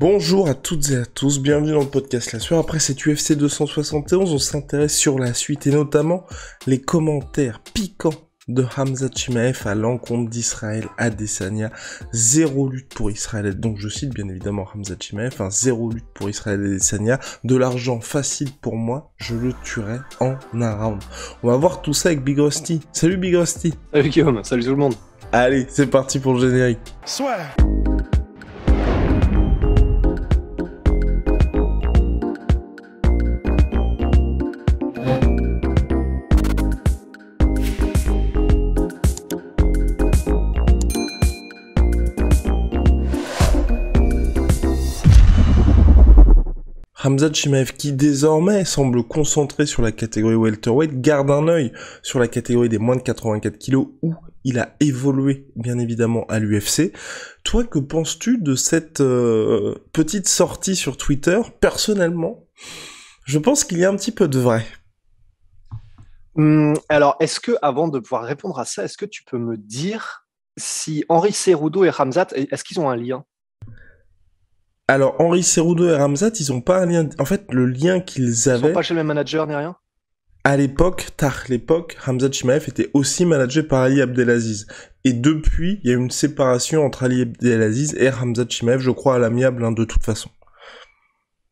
Bonjour à toutes et à tous, bienvenue dans le podcast La Sueur. Après cette UFC 271, on s'intéresse sur la suite et notamment les commentaires piquants de Khamzat Chimaev à l'encontre d'Israël Adesanya. Zéro lutte pour Israël, donc je cite bien évidemment Khamzat Chimaev, zéro lutte pour Israël Adesanya, de l'argent facile pour moi, je le tuerai en un round. On va voir tout ça avec Big Rusty. Salut Big Rusty. Salut Guillaume, salut tout le monde. Allez, c'est parti pour le générique. Swear. Khamzat Chimaev, qui désormais semble concentré sur la catégorie welterweight, garde un œil sur la catégorie des moins de 84 kilos où il a évolué bien évidemment à l'UFC. Toi, que penses-tu de cette petite sortie sur Twitter? Personnellement, je pense qu'il y a un petit peu de vrai. Alors, avant de pouvoir répondre à ça, est-ce que tu peux me dire si Henry Cejudo et Khamzat, est-ce qu'ils ont un lien? Alors, Henry Cejudo et Khamzat, ils ont pas un lien. En fait, le lien qu'ils Ils avaient. sont pas chez le même manager ni rien? À l'époque, Khamzat Chimaev était aussi managé par Ali Abdelaziz. Et depuis, il y a eu une séparation entre Ali Abdelaziz et Khamzat Chimaev, je crois à l'amiable, de toute façon.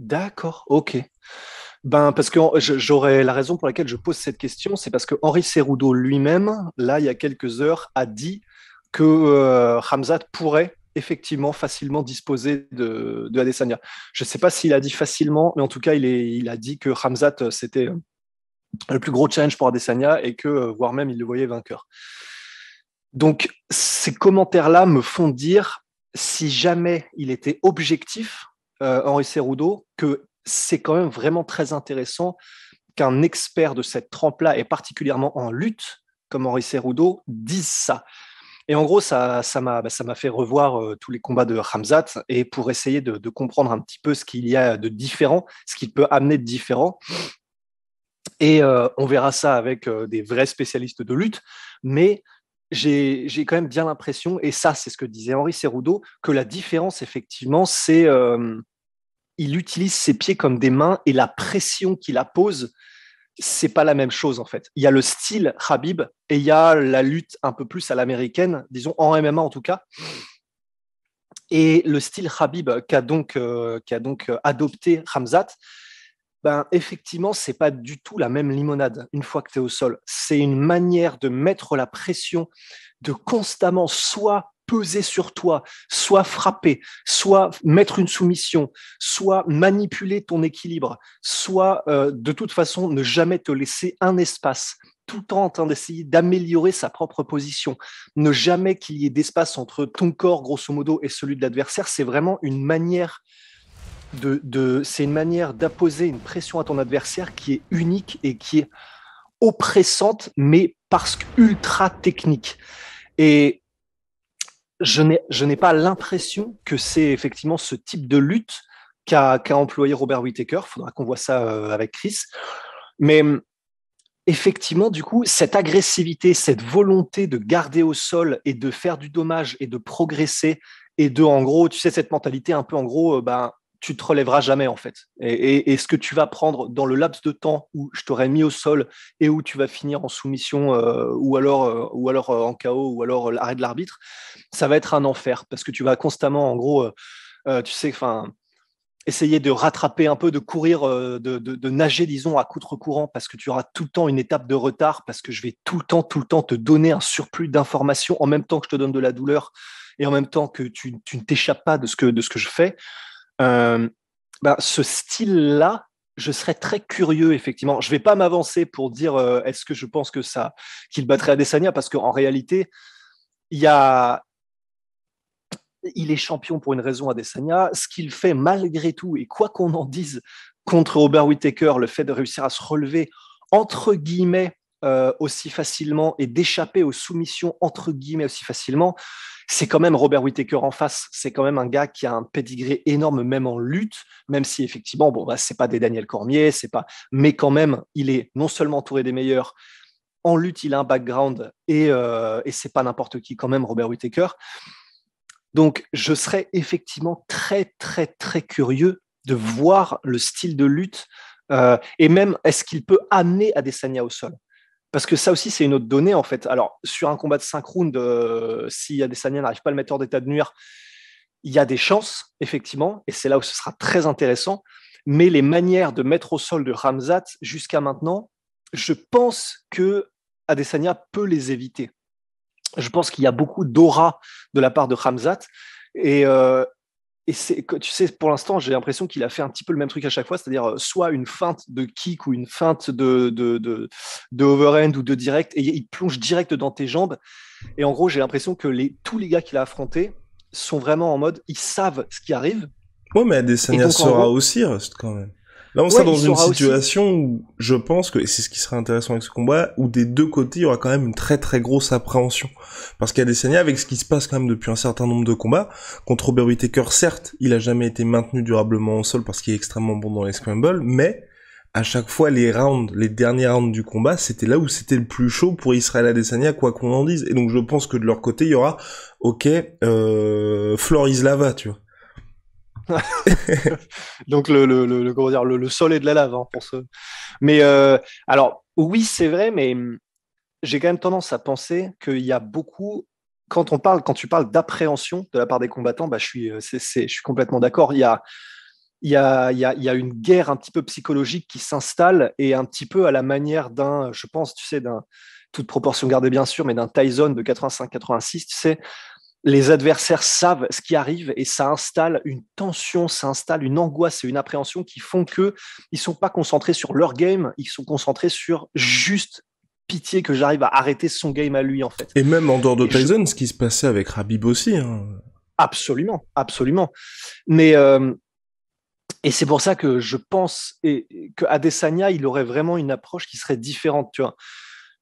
D'accord, ok. Parce que j'aurais la raison pour laquelle je pose cette question, c'est parce que Henry Cejudo lui-même, là, il y a quelques heures, a dit que Khamzat pourrait effectivement facilement disposer de Adesanya. Je ne sais pas s'il a dit facilement, mais en tout cas, il a dit que Khamzat, c'était le plus gros challenge pour Adesanya et que, voire même, il le voyait vainqueur. Donc, ces commentaires-là me font dire, si jamais il était objectif, Henry Cejudo, que c'est quand même vraiment très intéressant qu'un expert de cette trempe-là, et particulièrement en lutte, comme Henry Cejudo, dise ça. Et en gros, ça m'a fait revoir tous les combats de Khamzat et pour essayer de comprendre un petit peu ce qu'il y a de différent, ce qu'il peut amener de différent. Et on verra ça avec des vrais spécialistes de lutte, mais j'ai quand même bien l'impression, et ça c'est ce que disait Henry Cejudo, que la différence effectivement c'est il utilise ses pieds comme des mains et la pression qu'il appose, c'est pas la même chose en fait. Il y a le style Khabib et il y a la lutte un peu plus à l'américaine, disons en MMA en tout cas. Et le style Khabib qu'a donc adopté Khamzat, effectivement, c'est pas du tout la même limonade une fois que tu es au sol. C'est une manière de mettre la pression, de constamment soit peser sur toi, soit frapper, soit mettre une soumission, soit manipuler ton équilibre, soit de toute façon ne jamais te laisser un espace, tout le temps en train d'essayer d'améliorer sa propre position, ne jamais qu'il y ait d'espace entre ton corps, grosso modo, et celui de l'adversaire. C'est vraiment une manière c'est une manière d'apposer une pression à ton adversaire qui est unique et qui est oppressante, mais parce qu'ultra technique. Et je n'ai pas l'impression que c'est effectivement ce type de lutte qu'a employé Robert Whittaker. Il faudra qu'on voit ça avec Chris. Mais effectivement, du coup, cette agressivité, cette volonté de garder au sol et de faire du dommage et de progresser et de, en gros, tu sais, cette mentalité un peu, en gros, tu te relèveras jamais en fait. Et ce que tu vas prendre dans le laps de temps où je t'aurais mis au sol et où tu vas finir en soumission ou alors en KO ou alors l'arrêt de l'arbitre, ça va être un enfer parce que tu vas constamment en gros, tu sais, essayer de rattraper un peu, de courir, de nager, disons, à contre-courant parce que tu auras tout le temps une étape de retard parce que je vais tout le temps te donner un surplus d'informations en même temps que je te donne de la douleur et en même temps que tu ne t'échappes pas de ce que je fais. Ce style-là, je serais très curieux, effectivement. Je ne vais pas m'avancer pour dire est-ce que je pense qu'il battrait Adesanya, parce qu'en réalité, il est champion pour une raison, Adesanya. Ce qu'il fait malgré tout, et quoi qu'on en dise contre Robert Whittaker, le fait de réussir à se relever entre guillemets aussi facilement et d'échapper aux soumissions entre guillemets aussi facilement, c'est quand même Robert Whittaker en face. C'est quand même un gars qui a un pédigré énorme, même en lutte, même si effectivement, c'est pas des Daniel Cormier, mais quand même, il est non seulement entouré des meilleurs, en lutte, il a un background et c'est pas n'importe qui quand même, Robert Whittaker. Donc, je serais effectivement très, très, très curieux de voir le style de lutte et même est-ce qu'il peut amener Adesanya au sol. Parce que ça aussi, c'est une autre donnée, en fait. Alors, sur un combat de 5 rounds, si Adesanya n'arrive pas à le mettre hors d'état de nuire, il y a des chances, effectivement, et c'est là où ce sera très intéressant. Mais les manières de mettre au sol de Khamzat jusqu'à maintenant, je pense que Adesanya peut les éviter. Je pense qu'il y a beaucoup d'aura de la part de Khamzat. Et, euh, et tu sais, pour l'instant, j'ai l'impression qu'il a fait un petit peu le même truc à chaque fois, c'est-à-dire soit une feinte de kick ou une feinte de overhand ou de direct, et il plonge direct dans tes jambes. Et en gros, j'ai l'impression que tous les gars qu'il a affrontés sont vraiment en mode, ils savent ce qui arrive. Ouais, mais Et Adesanya donc, en sera gros, aussi Rust quand même. Là, on sera ouais, dans il une saura aussi. situation où je pense que, et c'est ce qui serait intéressant avec ce combat, où des deux côtés, il y aura quand même une très très grosse appréhension. Parce qu'Adesanya, avec ce qui se passe quand même depuis un certain nombre de combats, contre Robert Whittaker, certes, il a jamais été maintenu durablement au sol parce qu'il est extrêmement bon dans les scrambles, mais à chaque fois, les derniers rounds du combat, c'était là où c'était le plus chaud pour Israël Adesanya, quoi qu'on en dise. Et donc, je pense que de leur côté, il y aura, ok, floor is lava, tu vois. Donc, comment dire, le sol est de la lave hein, pour ce. Mais alors, oui, c'est vrai, mais j'ai quand même tendance à penser qu'il y a beaucoup. Quand tu parles d'appréhension de la part des combattants, bah, je suis complètement d'accord. Il y a une guerre un petit peu psychologique qui s'installe et un petit peu à la manière d'un, je pense, tu sais, toute proportion gardée bien sûr, mais d'un Tyson de 85-86, tu sais, les adversaires savent ce qui arrive et ça installe une tension, ça installe une angoisse et une appréhension qui font que ils sont pas concentrés sur leur game, ils sont concentrés sur juste pitié que j'arrive à arrêter son game à lui en fait. Et même en dehors de Et je, Tyson, ce qui se passait avec Khabib aussi, hein. absolument, absolument. Mais et c'est pour ça que je pense que Adesanya, il aurait vraiment une approche qui serait différente, tu vois.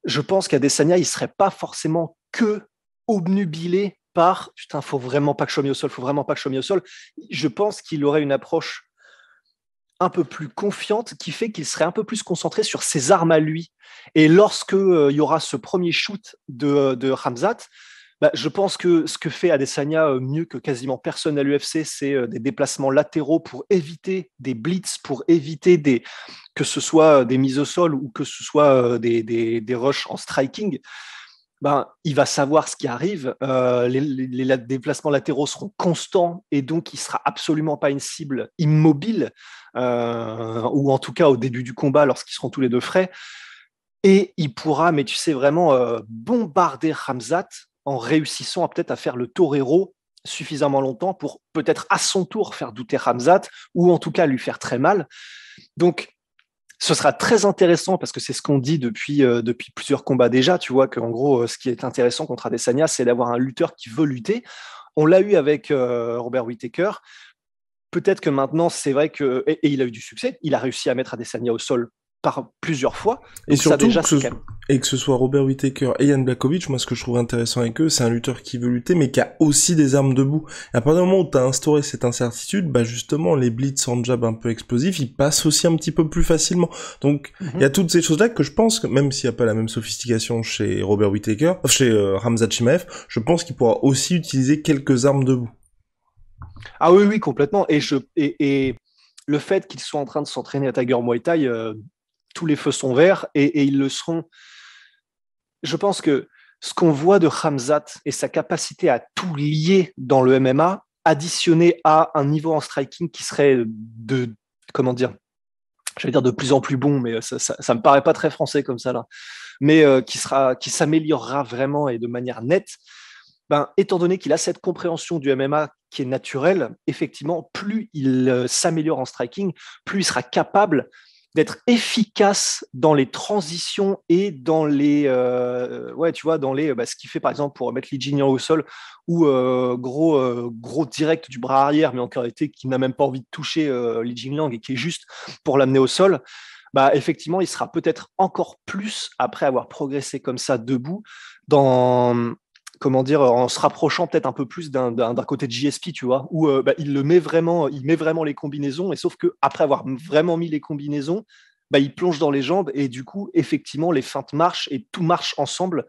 Je pense qu'Adesanya, il serait pas forcément que obnubilé par putain, faut vraiment pas que je sois mis au sol, faut vraiment pas que je sois mis au sol. Je pense qu'il aurait une approche un peu plus confiante qui fait qu'il serait un peu plus concentré sur ses armes à lui. Et lorsque il y aura ce premier shoot de Khamzat, bah, je pense que ce que fait Adesanya mieux que quasiment personne à l'UFC, c'est des déplacements latéraux pour éviter des blitz, pour éviter que ce soit des mises au sol ou que ce soit des rushs en striking. Ben, il va savoir ce qui arrive. Les déplacements latéraux seront constants et donc il sera absolument pas une cible immobile, ou en tout cas au début du combat lorsqu'ils seront tous les deux frais. Et il pourra, mais tu sais, vraiment bombarder Khamzat en réussissant peut-être à faire le torero suffisamment longtemps pour peut-être à son tour faire douter Khamzat ou en tout cas lui faire très mal. Donc, ce sera très intéressant parce que c'est ce qu'on dit depuis plusieurs combats déjà. Tu vois qu'en gros, ce qui est intéressant contre Adesanya, c'est d'avoir un lutteur qui veut lutter. On l'a eu avec Robert Whittaker. Peut-être que maintenant, c'est vrai que. Et il a eu du succès. Il a réussi à mettre Adesanya au sol par plusieurs fois. Et Donc, ça, surtout, déjà, c'est quand même. et que ce soit Robert Whittaker et Jan Blachowicz, moi ce que je trouve intéressant avec eux, c'est un lutteur qui veut lutter, mais qui a aussi des armes debout. Et à partir du moment où t'as instauré cette incertitude, bah justement, les blitz en jab un peu explosifs, ils passent aussi un petit peu plus facilement. Donc, il y a toutes ces choses-là que je pense que, même s'il n'y a pas la même sophistication chez Robert Whittaker, chez Khamzat Chimaev, je pense qu'il pourra aussi utiliser quelques armes debout. Ah oui, oui, complètement. Et le fait qu'ils soient en train de s'entraîner à Tiger Muay Thai, tous les feux sont verts et ils le seront. Je pense que ce qu'on voit de Khamzat et sa capacité à tout lier dans le MMA, additionné à un niveau en striking qui serait comment dire, je vais dire de plus en plus bon, mais ça me paraît pas très français comme ça là, mais qui s'améliorera vraiment et de manière nette. Ben, étant donné qu'il a cette compréhension du MMA qui est naturelle, effectivement, plus il s'améliore en striking, plus il sera capable d'être efficace dans les transitions et dans ouais, tu vois, ce qu'il fait par exemple pour mettre Li Jingliang au sol ou gros direct du bras arrière, mais en réalité qui n'a même pas envie de toucher Li Jingliang et qui est juste pour l'amener au sol. Bah, effectivement, il sera peut-être encore plus après avoir progressé comme ça debout dans comment dire, en se rapprochant peut-être un peu plus d'un côté de JSP, tu vois, où il met vraiment les combinaisons, et sauf que après avoir vraiment mis les combinaisons, bah, il plonge dans les jambes, et du coup, effectivement, les feintes marchent, et tout marche ensemble,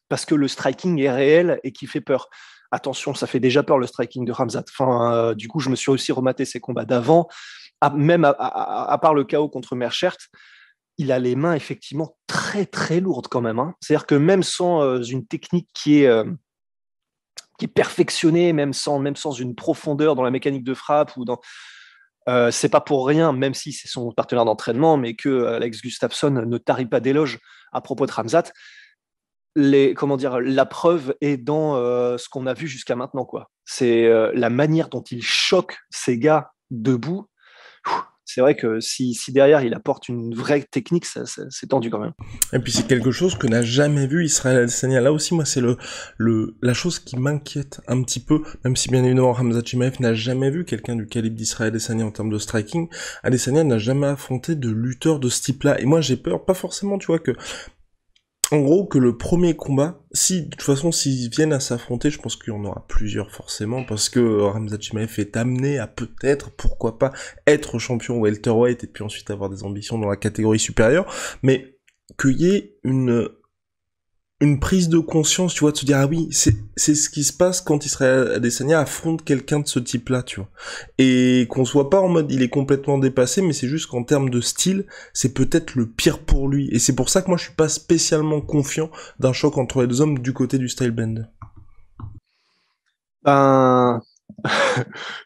parce que le striking est réel et qui fait peur. attention, ça fait déjà peur le striking de Khamzat. Enfin, du coup, je me suis aussi rematé ses combats d'avant, même à part le KO contre Merchert, il a les mains effectivement très très lourdes quand même, hein. C'est-à-dire que même sans une technique qui est perfectionnée, même sans une profondeur dans la mécanique de frappe ou dans c'est pas pour rien, même si c'est son partenaire d'entraînement, mais que Alex Gustafsson ne tarit pas d'éloges à propos de Khamzat. Comment dire, la preuve est dans ce qu'on a vu jusqu'à maintenant, quoi. C'est la manière dont il choque ces gars debout. C'est vrai que si derrière il apporte une vraie technique, c'est tendu quand même. Et puis c'est quelque chose que n'a jamais vu Israël Adesanya. Là aussi, moi, c'est la chose qui m'inquiète un petit peu, même si bien évidemment Khamzat Chimaev n'a jamais vu quelqu'un du calibre d'Israël Adesanya en termes de striking. Adesanya n'a jamais affronté de lutteur de ce type-là. Et moi, j'ai peur, pas forcément, tu vois, en gros, que le premier combat, de toute façon, s'ils viennent à s'affronter, je pense qu'il y en aura plusieurs forcément, parce que Khamzat Chimaev est amené à peut-être, pourquoi pas, être champion welterweight et puis ensuite avoir des ambitions dans la catégorie supérieure, mais qu'il y ait une prise de conscience, tu vois, de se dire, ah oui, c'est ce qui se passe quand Israël Adesanya affronte quelqu'un de ce type-là, tu vois. Et qu'on soit pas en mode, il est complètement dépassé, mais c'est juste qu'en termes de style, c'est peut-être le pire pour lui. Et c'est pour ça que moi, je suis pas spécialement confiant d'un choc entre les deux hommes du côté du Stylebender. Ben,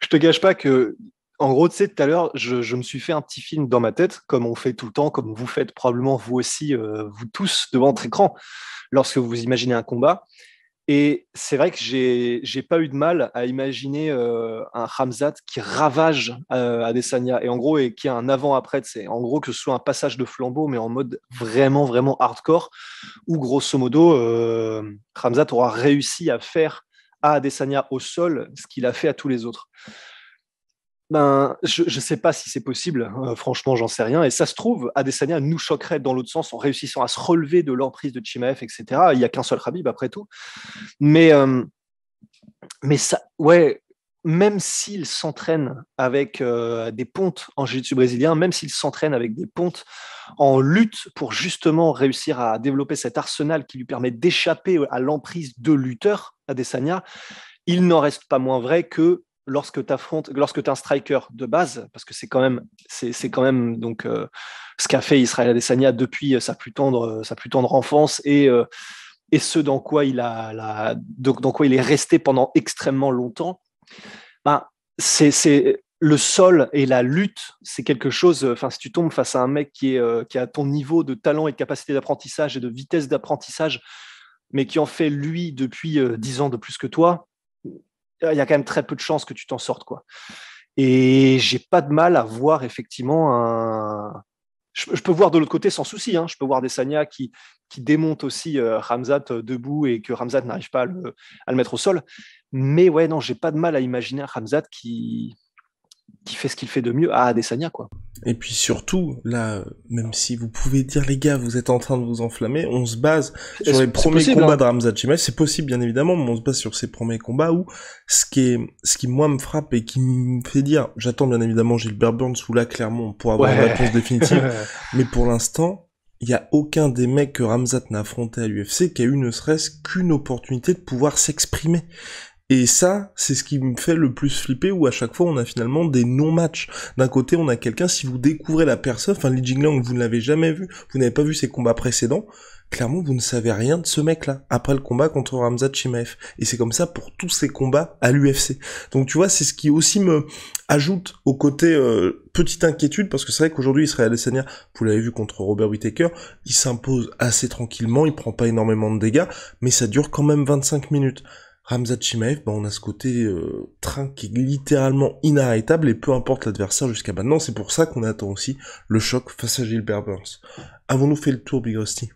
je te gâche pas que, en gros, tu sais, tout à l'heure, je me suis fait un petit film dans ma tête, comme on fait tout le temps, comme vous faites probablement vous aussi, vous tous, devant votre écran, lorsque vous imaginez un combat. Et c'est vrai que j'ai pas eu de mal à imaginer un Khamzat qui ravage Adesanya et en gros et qui a un avant-après, c'est en gros que ce soit un passage de flambeau mais en mode vraiment vraiment hardcore où grosso modo Khamzat aura réussi à faire à Adesanya au sol ce qu'il a fait à tous les autres. Ben, je ne sais pas si c'est possible, franchement, j'en sais rien. Et ça se trouve, Adesanya nous choquerait dans l'autre sens en réussissant à se relever de l'emprise de Chimaev, etc. Il n'y a qu'un seul Khabib après tout. Mais, euh, mais ça, ouais, même s'il s'entraîne avec des pontes en jiu-jitsu brésilien, même s'il s'entraîne avec des pontes en lutte pour justement réussir à développer cet arsenal qui lui permet d'échapper à l'emprise de lutteurs, Adesanya, il n'en reste pas moins vrai que lorsque tu es un striker de base, parce que c'est quand même donc ce qu'a fait Israël Adesanya depuis sa plus tendre enfance et ce dans quoi dans quoi il est resté pendant extrêmement longtemps. Ben, c'est le sol et la lutte, c'est quelque chose. Enfin, si tu tombes face à un mec qui a ton niveau de talent et de capacité d'apprentissage et de vitesse d'apprentissage, mais qui en fait lui depuis 10 ans de plus que toi, il y a quand même très peu de chances que tu t'en sortes, quoi. Et j'ai pas de mal à voir effectivement je peux voir de l'autre côté sans souci, hein. Je peux voir des Sanya qui démontent aussi Khamzat debout et que Khamzat n'arrive pas à le mettre au sol. Mais ouais, non, j'ai pas de mal à imaginer un Khamzat qui fait ce qu'il fait de mieux à Adesanya, quoi. Et puis surtout, là, même si vous pouvez dire, les gars, vous êtes en train de vous enflammer, on se base sur les premiers combats de Khamzat Chimaev. C'est possible, bien évidemment, mais on se base sur ces premiers combats où ce qui moi me frappe et qui me fait dire, j'attends bien évidemment Gilbert Burns ou là, clairement, pour avoir une réponse définitive. Mais pour l'instant, il y a aucun des mecs que Khamzat n'a affronté à l'UFC qui a eu ne serait-ce qu'une opportunité de pouvoir s'exprimer. Et ça, c'est ce qui me fait le plus flipper, où à chaque fois on a finalement des non-matchs. D'un côté, on a quelqu'un, si vous découvrez la personne, enfin Li Jingliang, vous ne l'avez jamais vu, vous n'avez pas vu ses combats précédents, clairement vous ne savez rien de ce mec-là, après le combat contre Khamzat Chimaev. Et c'est comme ça pour tous ces combats à l'UFC. Donc tu vois, c'est ce qui aussi me ajoute au côté petite inquiétude, parce que c'est vrai qu'aujourd'hui Israël Adesanya, vous l'avez vu contre Robert Whittaker, il s'impose assez tranquillement, il prend pas énormément de dégâts, mais ça dure quand même 25 minutes. Khamzat Chimaev, on a ce côté train qui est littéralement inarrêtable et peu importe l'adversaire jusqu'à maintenant, c'est pour ça qu'on attend aussi le choc face à Gilbert Burns. Avons-nous fait le tour, Big Rusty?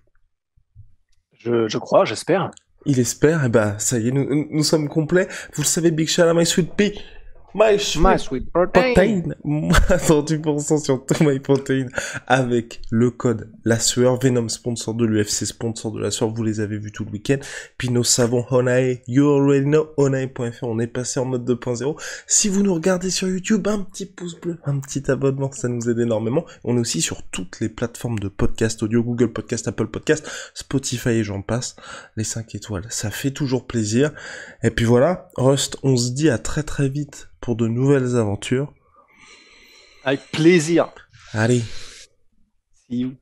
Je crois, j'espère. Il espère, et ça y est, nous sommes complets. Vous le savez, Big Shout à My Sweet Pea. My My sweet protein. Protein, moins 38% sur tout My Protein avec le code La Sueur. Venom, sponsor de l'UFC, sponsor de La Sueur, vous les avez vus tout le week-end. Puis nos savons Onae, you already know, Onae.fr, on est passé en mode 2.0. Si vous nous regardez sur YouTube, un petit pouce bleu, un petit abonnement, ça nous aide énormément. On est aussi sur toutes les plateformes de podcast audio, Google Podcast, Apple Podcast, Spotify et j'en passe. Les 5 étoiles, ça fait toujours plaisir. Et puis voilà, Rust, on se dit à très très vite pour de nouvelles aventures. Avec plaisir. Allez. See you.